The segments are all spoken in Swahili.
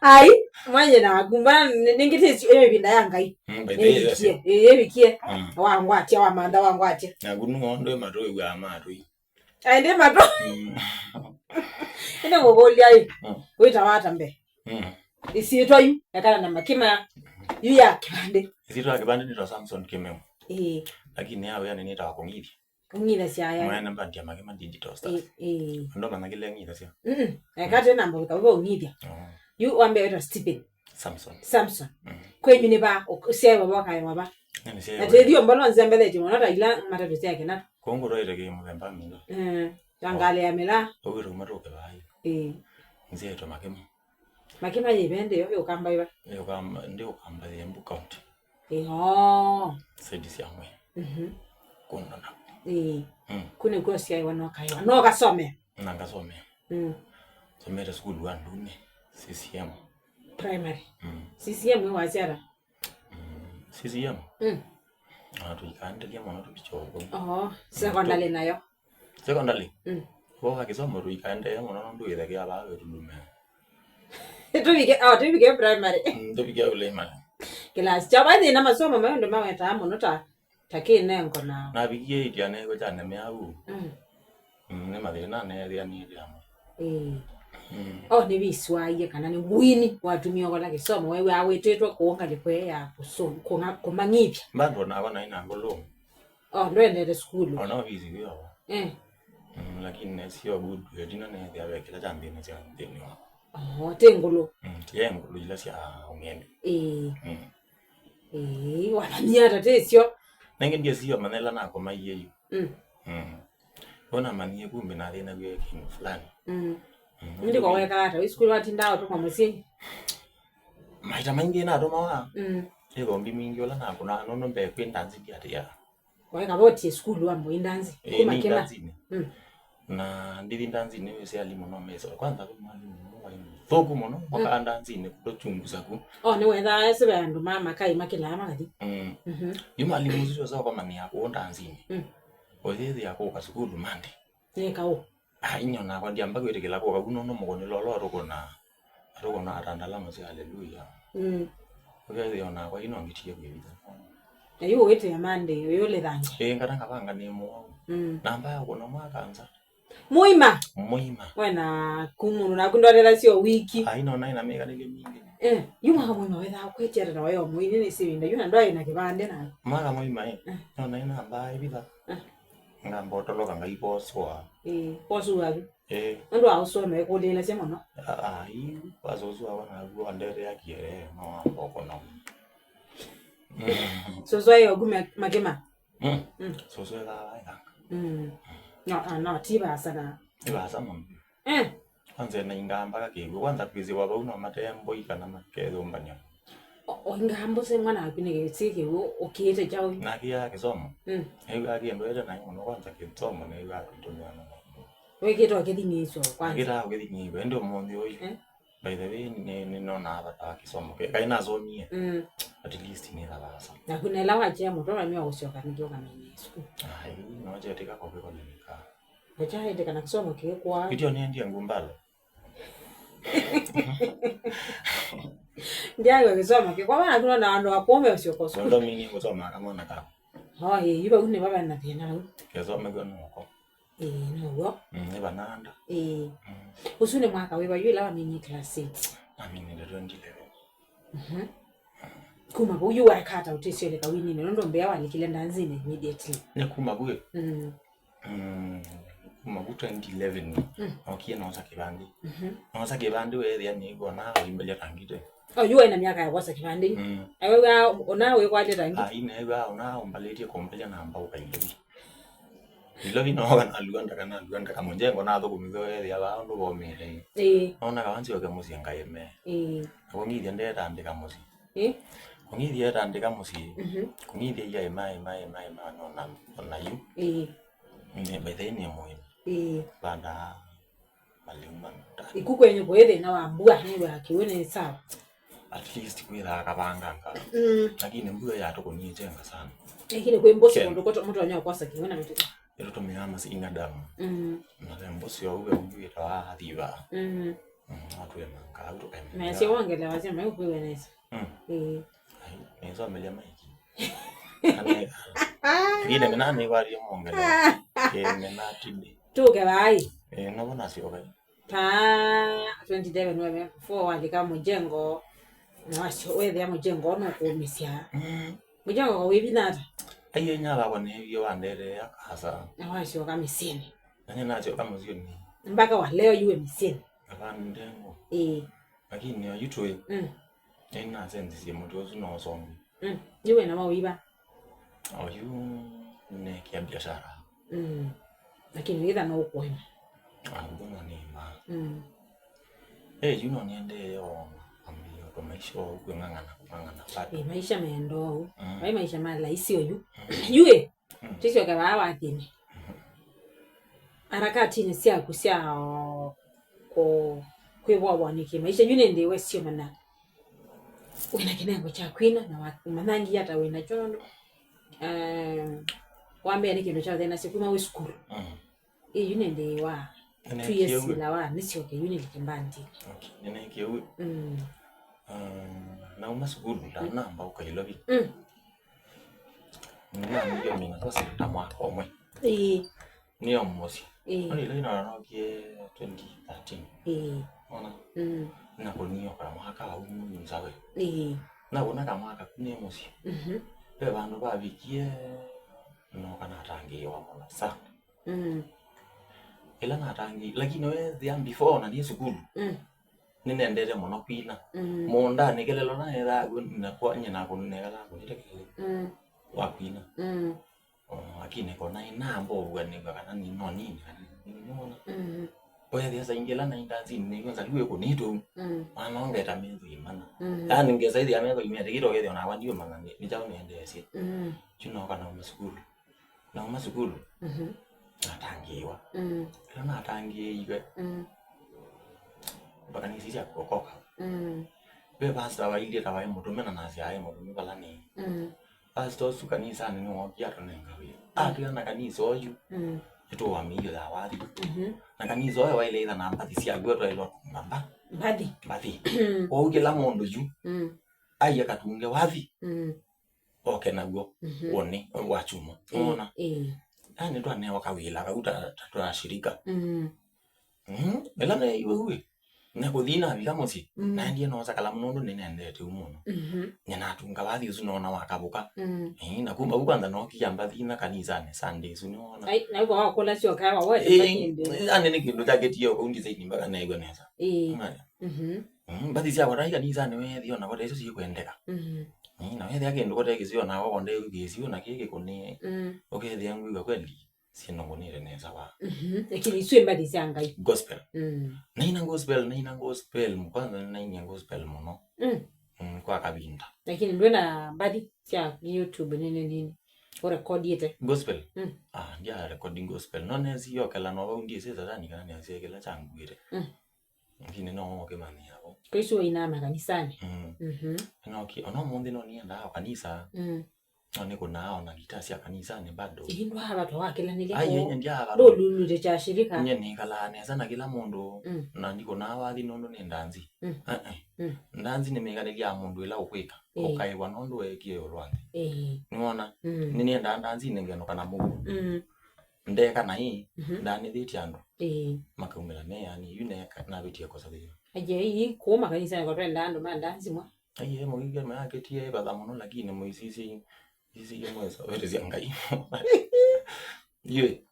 ai mwenye na gumbana ningiti ebinda yangai ebikie wangwatia wamanda wangwatia nagunu ngondo matoi gwa matoi ainde mato ine ngobolia yi wita wata mbe isiitwa yu yakana na makima yu ya kibande isiitwa kibande ni Samson Kimemo lakini yawe yani nita wakongidi ngida sia ya mwana mbandi ya makima digital stuff ndo maana kile ngida sia yakate namba bikabo ngidi yu wambe wita Stephen Samson kwenyu ne ba usiye baba kai waba natedio mbalo nzembele timo nata ila matatu yake na kongo roire ke mlemba mingo yangale ya mela ogero maroke bayi nzie to makima yibende yo kamba iba yo kamba ndio kamba ya Embu County saidi sia mwe kuna na kune gosi ya wana kaiwa no kasome nangasome somera school one lune CCM primary CCM wazara CCM tuikaendelea mwana tukichoko secondary nayo secondary kwa kisomo tuikaendelea mwana ndo ile ya bawe tulume tubike primary tubike primary class chabani na masomo mayo ndo mawe tamu nota takine ngo na bigie itiane ko chane meau ne madire na ne ya ni ya ni biswaye kana ni wini watumia kwa lake somo wewe awetetwa kuonga likwe ya kusoma kumangipya bando na bana ina ngolo ndo ende school ona bizi yo lakini sio good edina ne ya wekela jambi ne cha deni wa tengolo tengolo ila sia ungende wanania tatesio nange ndio sio manela na kwa mayeyo ona manie kumbe na thina gwe kingu fulani ndi kwa weka hata school wati ndao to kwa musingi maita maingi na to mawa ego mbi mingi ola na kuna nono mbe kwendanzi ya weka boti school wa muindanzi kuma kema na ndiri ndanzi ne wese alimu no meso kwanza kwa mwalimu foku mono wakaandanzi ne kutochunguza ku ne wetha ese bandu mama kai makila amagati yuma alimu zio za kwa mani yako ndanzi othezi yako ka school mande neka inyo na kwa ndiamba kwetekela kwa kuno no mugone lolo arukona atandala mose haleluya othezi ona kwa ino ngitie kwebiza ayo wete ya mande yoyole dhanje ngata kabanga ne mo namba yako no mwakanza muima wena kumunu na kundorela sio wiki ino na ina mega nige mingi yuma muima wetha kwetera na wayo muine ne sibinda yuna ndo ina kibande na mara muima na ina mba ibitha ngambo toloka ngaiposwa posu wapi ndo ausome kulela semono bazozwa wana gwa ndere yakire no okona sozo yo gume magema sozo la no tiba sana ibasa mambi kwanza na ingamba kakego kwanza kwiziwa bauna matembo ikana makezo mbanya ngambo se mwana apine tsike okete chao na kia kisomo agi ndo na ngono kwanza kisomo na iwa kutumana weketo akidinyiso kwanza kira akidinyiso ndio mondi oyi by the way ni nona aba kisomo kaina zoni at least ni la basa na kuna lawa chemo to mami wakushoka njoka mimi no je tika kwa kwa nika bacha ende kana kisomo kwa video ni ndiye ngumbalo ndiye kusoma kwa maana kuna na ndo akome usiokoso ndo mimi kusoma kama naka yiba une baba na tena kusoma kwa noko no ni bananda usune mwaka wewe yule wa mini class 8 mimi ni 2011 kuma buyu wakata utesele kawini ndo mbea walikile ndanzine immediately nekuma buye mabuta 2011 okia na osakibandi osakibandi we yani gona imbele tangite yuwa ina miaka ya wasa kibandi awewe onawe kwa ile tangi ina ewa ona ombalete kompenya na amba ukailibi ilobi no kana luanda kama njengo na thoko mitho ya ba ndo bomire ona kawanzi oke musi ngaime akongi ndenda ndika musi kungithia tandika musi kungithia ya mai na yu ni betheni moyo banda malima ikukwenye kwethe na wambua ni wakiwene sawa at least kwira kabanganga lakini mbuya ya toko ni jenga sana kile kwemboso ndo koto mtu anyoa kwasa kiwena mtu ero to miyama singa damu na mboso ya uwe mbuya ta hadiba Atwe manga auto kai. Na sio wangela wasema yuko wenesa. Mezo amelia maiki. Kile menani wali mongela. Menatinde. Tuke bai. Nabona sio kai. Ta 27 wame for wandika mujengo. Na washo wewe ya mujengo no kuumisia. Mujengo kwa wibi nata. Ayo nyala kwa nevyo wandere ya kasa. Na washo kama misini. Nanya nacho kama zio ni. Mpaka wa leo yuwe misini. Hapana ndengo. Lakini ya YouTube. Ina sensi mtu uno songo. Yuwe na mawiba. Yu ne kia biashara. Lakini witha no kuema. Mbona ni ma. Yuno niende yo ambiyo kwa maisha ukungangana pati. Maisha meendo. Maisha mala isi oyu. Yuwe. Sisi wakawa atini. Harakati ni sia kusia ko kwewa niki maisha yune ndiwe sio mana. Wena kinengo cha kwina na manangi hata wena chondo. Wambe ni kindu cha thena siku mawe skuru. Yune ndiwa. Tuyesi la wa nisio ke yune likimbandi. Okay. Nene kieu. Na uma skuru na amba ukailobi. Ndio mina tosi tamwa omwe. Ni omosi. Ani ile na kie 2013. Ona. Na kunio kwa mwaka wa mzawe. Na kuna kama mwaka kune mosi. Pe bantu babikie no kana tangi wa mona sa. Ila na tangi lakini we the before na ni sukulu. Ninendere mono kwina. Monda nikelelo na era na kwa nyina kunegala kunyitekele. Wa kwina. Akine kona inambo bwane kana ni noni nona. Oya dia saingela na indazi ningonza liwe kunito. Manongeta menzo imana. Yani ngeza idi amenzo imete kiro kete ona wandiwe mangane. Nijawo niende ese. Chuno kana umasukulu. Na umasukulu. Natangiwa. Kana atangiwe. Baka ni sisi akokoka. Be basta wa ile tawa mutume na nasi aye mutume balani. Pastor su kanisa ni no kiato nengawe. Atira na kanisa oyu. Eto wa miyo da wadi. Na kanisa oyo wa ile ida na mpati sia gweto ilo ngamba. Mbadi. O kila mondo ju. Aya katunge wadi. Okay nagwo. One wachuma. Unaona? Ani ndo ane wakawila kauta tatu shirika. Belane iwe. Na kudina bigamosi. Na ndiye no sakala munondo nenendete umuno. Nyana tunga wadi usunona wakabuka. Na kumba ukwanza no kiyamba thina kanisa ne Sunday sunona. Na uko wakola sio kawa wote. Ane ni kindu taketiyo kundi zaidi mbaka na igwaneza. Badi sia kwa kanisa ne we dio na kwa eso si kuendeka. Na we yake ndo kote kizio na wako ndeo kizio na kike kuni. Okay yangu kwa kweli sinongonire neza wa. Lakini sio mbadi zanga gospel. Naina gospel mkwanza naina gospel muno. Kwa kabinda. Lakini ndo na mbadi sia YouTube nini record yete gospel. Ndia recording gospel none sio kala no undi sasa tani kana ni asekela changu ile. Ngine no ke mani hapo. Kristo inama kanisani. Okay, ono mundi no nienda kanisa. None kuna ona gitasi ya kanisa ni bado. Ndo abantu wakela nile. Aye ndia aba. Ndo lulu cha shirika. Nyeni kala neza na kila mundu. Na ndiko na wathi nondo ni ndanzi. Ndanzi ni megale ya mundu ila ukwika. Okaiwa nondo ekie olwande. Niona nini ndanzi nengeno kana mugu. Ndeka na hii ndani dhiti ando. Makaumela me yani yune na bitie kosa hiyo. Aje hii kuma kanisa kwa twenda ando mandanzi mwa. Aye muige maketie baba muno lakini muisisi hizi yemweza wele ziangai. Yeye.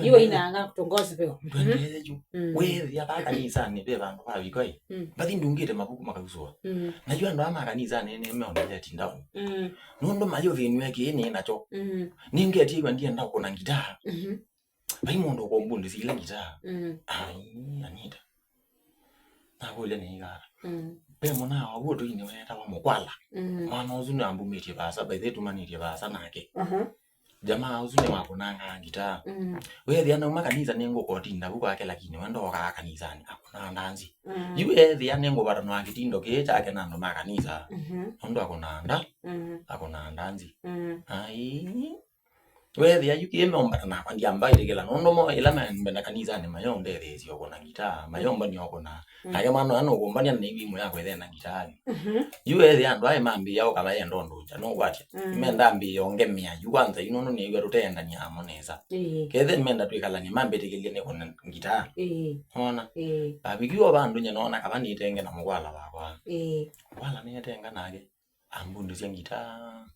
Iwe inaanga kutongoza peo. Twende ju. Wewe ya kanisa ni be bantu babikoi. Badi ndungire mabuku makazua. Najua ndo ama kanisa nene meondelea tindao. Nondo mayo vinu yake yene nacho. Ninge atiwa ndiye ndao kuna gitaa. Bai mondo ko mbundi sile gitaa. Ai anita. Na bole ne igara. Be mona wabuto ine weta wa mokwala. Mwana uzune ambumitie basa by the tumanite basa nake. Jamaa uzune wakunanga gitaa. Wewe yana makanisa nengo kotinda buko yake lakini wendo ka kanisani akuna ndanzi. Yue the yanengo barano akitindo ke chake nando makanisa. Ndo akuna ndanzi. Ai wewe ya yuki emeomba na kwa ndiamba ilegela nondo mo ila mbenda kanisa ne mayombe thezi yoko na gitaa mayomba ni yoko na kaya mano ano gombania na ibi mu yakwe thena gitaa yuwe ya ndo ai mambi yao kama ya ndondo cha no gwati menda mbi yongemia yuanza inono ni yero tenda ni amoneza kethe menda twikala ni mambe tegelie ne kona gitaa ona abigiwa bandu nya nona kaba ni tenge na mugwala bakwa wala ni tenga nage ambundu sia gitaa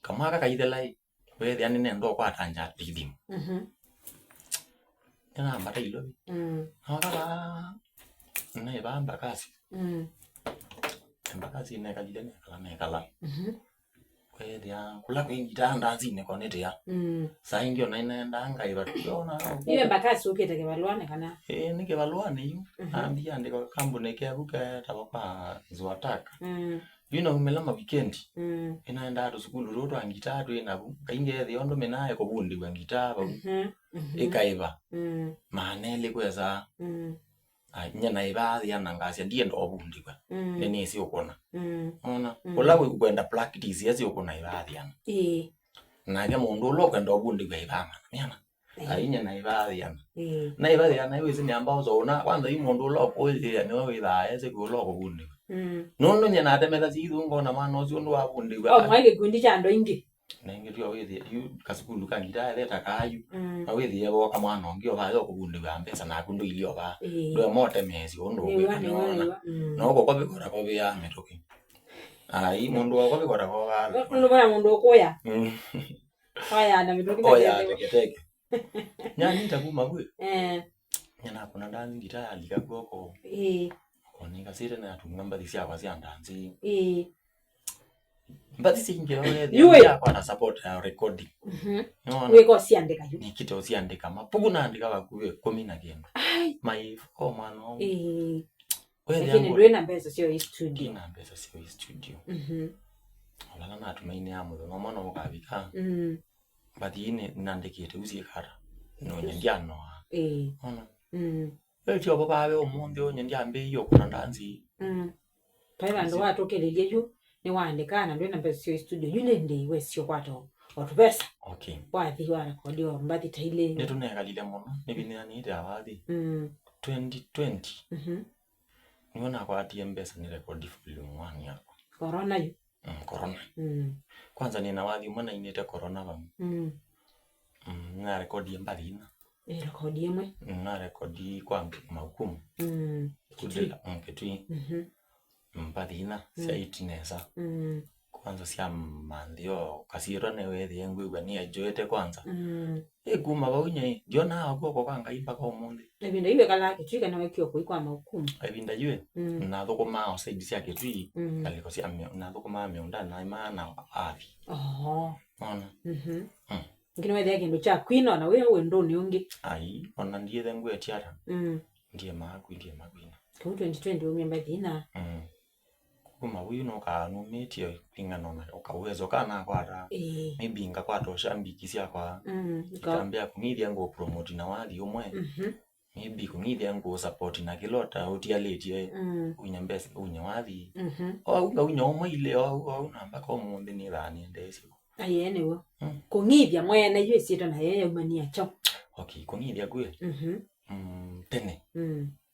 kama aka kaithelai wewe yani nendo kwa tanja didim yana mara ilo haka na ibamba kasi mbakazi ne kalile ne kala ne kala wewe ya kula kwingira ndanzi ne konete ya sai ndio na inaenda anga ibationa ile mbakazi ukete ke balwane kana nike balwane yu ambia ndiko kambu ne ke abuka tabaka zwataka umelama weekend inaenda to school roto angitatu enabu kainge the ondo menaye ko bundi bangitaba ekaiba manele kweza nyana ibathi yanangasia ndiye ndo bundi kwa nene isi ukona ona kulawe kwenda practice yesi ukona ibathi yana na ke mundu lo kwenda bundi kwa ibama miana ainya na ibathi yana na ibathi yana iwe zini ambao zona kwanza yu mundu lo ko ile ne wewe da ese ko lo ko bundi nono nyana atemeza zidungo na mano zundu wabundi kwa mwage gundi chando ingi nenge twa wethi yu kasukulu kangita leta kayu na wethi yebo kama nongio ba yo kubundi ba mpesa na kundu ilio ba ndo mote mezi ondo kwona no ko bikora ko bya metoki ai mundu wa ko bikora ko ba kuno bana mundu okoya haya na metoki oya teke nyani ntakuma kwe nyana kuna ndani ngita alika goko oninga sire na tungamba disia kwa sia ndanzi mbati singe wewe ya kwa na support ya recording wewe ko siandika yu nikito siandika mapugu na andika bakuwe 10 na gendo my mano wewe lakini ndio na pesa sio studio na pesa sio studio wala na tumaini ya mudo no mwana ukabika mbati ine nandikite uzikara no nyandiano ona Elio baba we omundi onyandiambe yo kuna ndanzi paiba ndo watokelelie yu ni waandikana ndio na pesa studio yune ndi wesio kwato watu pesa okay wathi wa recordio mbati taile netu ne kalile mono nibini ni ida wathi 2020 niona kwa ati mbesa ni record film 1 yako corona yu corona kwanza nina wathi mwana inete corona ba na record mbali ina record yemwe na record kwa mahukumu kudela ketui mbali ina saiti nesa kwanza sia mandio kasiro ne wethi yangu bani ajoete kwanza eguma baunye ndiona akoko kwanga imba kwa mundi ebinda iwe kala ketui kana wekyo kwa mahukumu ebinda iwe na thoko ma osaidi sia ketui kaliko sia na thoko ma meunda na imana afi ona ngine wethi yake cha kwino na wewe ndo ni ungi ai ona ndiye thengu etiara ndiye magwina kwa 2020 umemba dina kuma huyu no ka no metio pingano na ukawezo kana kwara maybe ngakwatosha mbikisia kwa ikambia kumithia ngo promote na wali umwe maybe kumithia ngo support na kilota utialetie unyambesa unyawathi unga unyomwe ile au namba kwa mundi ni thani ndesi ayene wo kungithia mwene yue sito na yeye umania cho okay kungithia gwe tene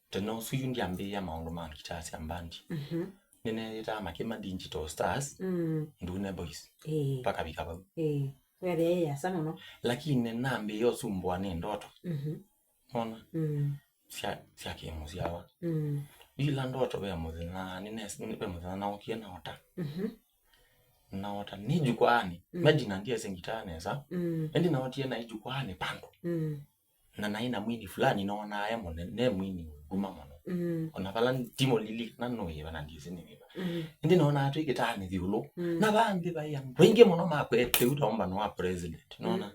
teno suyu ndiambe ya maundu ma kitasi ambandi nene ita makema digital stars ndune boys paka bikaba wele ya sana no lakini nambe yo sumbwa ne ndoto ona sia kimuzi yawa ila ndoto be muzina nene be muzina na okiena ota naota ni jukwani medina ndiye sengitane sa endi naotie na jukwani pando na naina mwini fulani naona ayemo ne mwini guma mono ona pala timo lili na noye bana ndizi ni biba endi naona atu ikitani thiulo na bandi baya wingi mono makwete utomba no president naona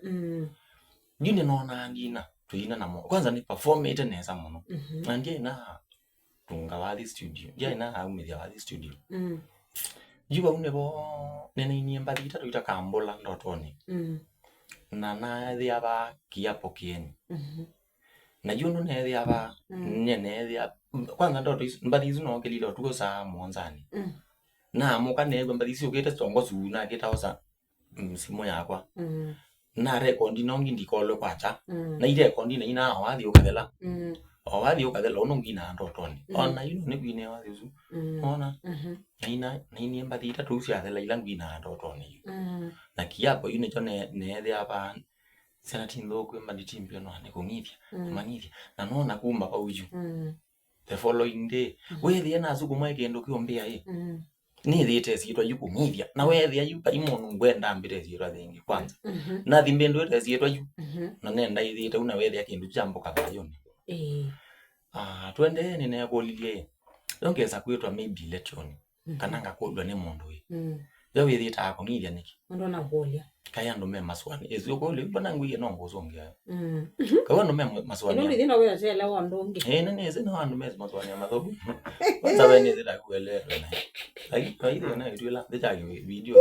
ndine naona ndina tuina na mo kwanza ni perform ite neza mono na ndiye na tunga wali studio ndiye na haumithia wali studio Juba unebo nene niembali itatu itakambula ndotoni na thia ba kiapo kieni na yuno ne thia ba nyene thia kwanza ndoto mbali izu no kelilo tuko sa monzani na muka ne mbali izu ukete songo su na kita osa msimo yakwa na record no ngi ndikolo kwacha na ile record na ina wathi ukathela wathi ukathela uno ngina ndotoni ona ino ni gwine wathi usu ona na ini embathi itatu cia thela ila ngina ndotoni na kiapo ine chone ne aba sana tindo kwa mali timbio no ne kungithia mangithia na no na kumba pa uju the following day we thia na zuku mwe kendo kiombea ni thite ciitwa yuku ngithia na we thia yuka imono ngwenda mbire ciitwa thingi kwanza na thimbendo ite ciitwa yu na nenda ithite una we thia kindu chamboka bayoni twende ni ne kolilie ongeza kwitwa maybe election kana ngakodwa ne mundu we we thita akongithia niki ndo na golia kaya ndo mema swani ezio kole bana ngwiye no ngozongea kawa ndo mema maswani ino ndina we atela wa ndongi nene eze no ndo mema maswani ya madhobu kwanza we neze la kuelewa na ile na itwela deja video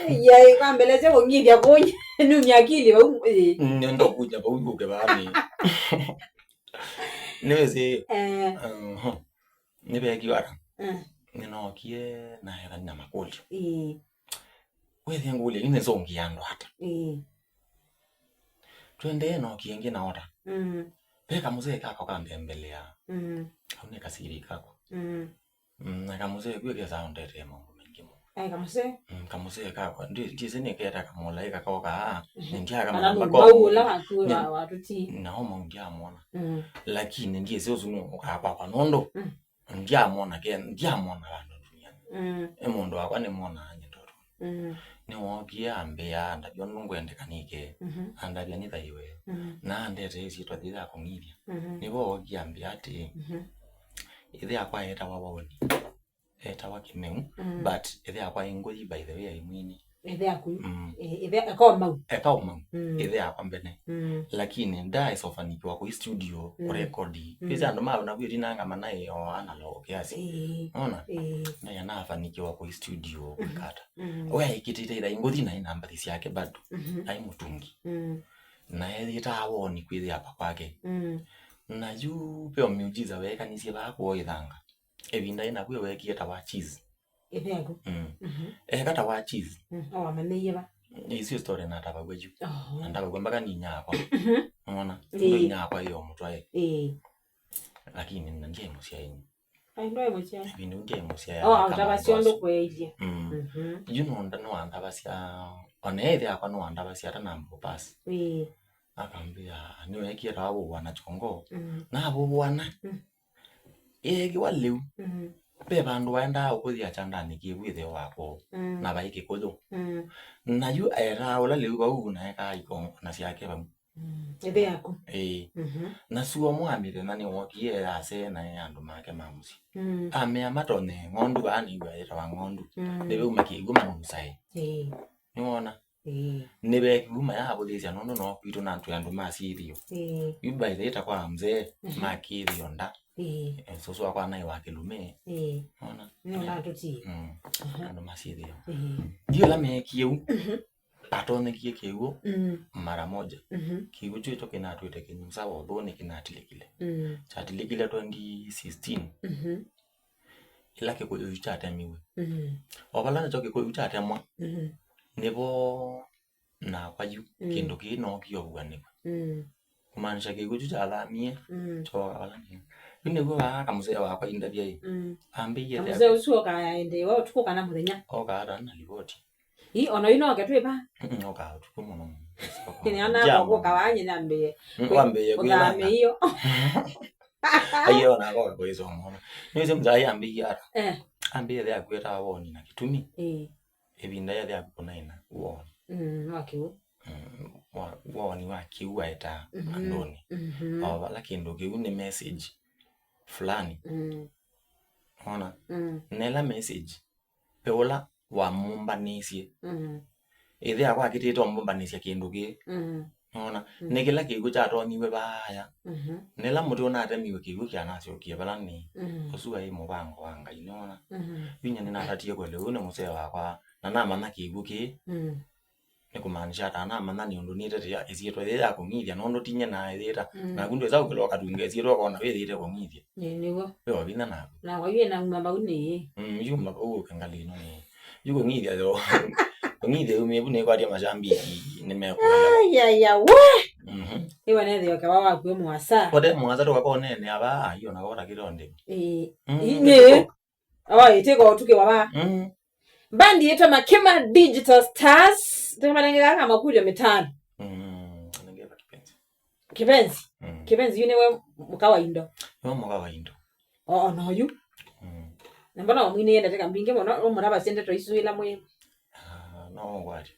ya ikambeleze ngithia konye numi akili ba ndo kuja ba ubuke bani neze nibe kiwara nino kie na hera na makoli wewe ngule ine zongi yando hata twende no kienge na ora peka mzee kako kambembelea haune kasiri kako na kamuzee kweke zaondete mambo mengi mo kamuzee kamuzee kako ndize neketa kamola ikakoka ndia kama baula hakura watuti na homo ndia muona lakini ndiye zozunu ukapa kwa nondo ndia muona ke ndia muona bantu duniani emondo akwa ne muona anye toto ni wogia ambea ndabyo ngwende kanike andabya ni thaiwe na ndete isitwa thitha kongithia nibo wogia ambea ati ithe akwa eta wawoni eta wakimeu but ithe akwa ingoyi by the way imwini ithe aku ithe akoma ithe akwa mbene lakini nda isofanikiwa ku studio record pesa ndo maana nakuti nanga manaye analog kiasi unaona na yanafanikiwa ku studio kukata wewe ikitita ila ingozi na namba thisi yake bado ai mutungi na yeye itawoni kwithe hapa kwake na juu peo miujiza weka nisi bako ithanga ebinda ina kwe weki eta wa cheese ebego kata wa cheese ameneye ba isi story na taba gweju ndaba kwembaka ni nyako unaona ndio nyako hiyo mtwae lakini nje musia yini ndio musia bindu nje musia ya ndaba siondo kweje you know ndaba sia onethe akwa no ndaba sia tana mbopasi akambia niwe kiera abo wana chongo na abo bwana giwaleu pe bandu waenda ukuthia chandani kiwithe wako na baike kodo na yu era ola leu ba una eka iko na siake ba ebe yako na suo mwamire nani wokie ase na andu make mamusi ame amatone ngondu bani gwa era wa ngondu debe umakiguma musai niona nebe kuma ya abulizia nono no kwito na ntu yandu masirio yuba ileta kwa mzee makirio nda soso akwa nai wake lume unaona nona tuti ndo masirio ndio la mekiu patone kiekego mara moja kigo chuto kinatwete kinyusa wodhoni kinatilikile chatilikile 2016 ila kiko yuchatamiwe obalana choke ko yuchatamwa nebo na kwayu kendo kino kiyobugane kumanisha kiguju chalamie choka balani binnego akamuzee wakwa indabye ambiye ya muzee usuka ende wa tukoka na muthenya oka na liboti ono ino ketwepa oka tukomono kini ana kwa kawanye nambe kwambe kwa hiyo ayo na kwa hizo mona niweze mzai ambiye ara ambiye ya kweta woni na kitumi ebinda ya kupona ina uone wakiu woni wakiu aita andoni aba lakini ndo kiune message fulani ona nela message peola wa mumbanisia ithe akwa kitito mumbanisia kindu ki ona nekela kigo cha toniwe baya nela mutu na atemiwe kigo kya nasyo kibalani osuwa imo bango wanga inona binya nina tatie kwele une musee wakwa na nama na kigo ki nikumanisha ta nama na niondo nite ya isiyetwa ya kongithia nondo tinye na ithita na kundu za ukiloka tunge isiyetwa kona we thite kongithia nigo we bina na waye na ngamba une yuma o kangali no yuko ngithia yo ngide umebune kwa dia majambi nimeko ya we iwe ne thio kawa wa kwe mwasa kode mwasa to kwa nene aba hiyo na kora kironde ne awa iteko tuke baba bandi yetu Makema Digital Stars tumanengera kama kuja mitano nengera kipenzi yune we mukawaida no you nambona omwine yenda teka mbinge mona omuraba sente to isuila mwe no ngwari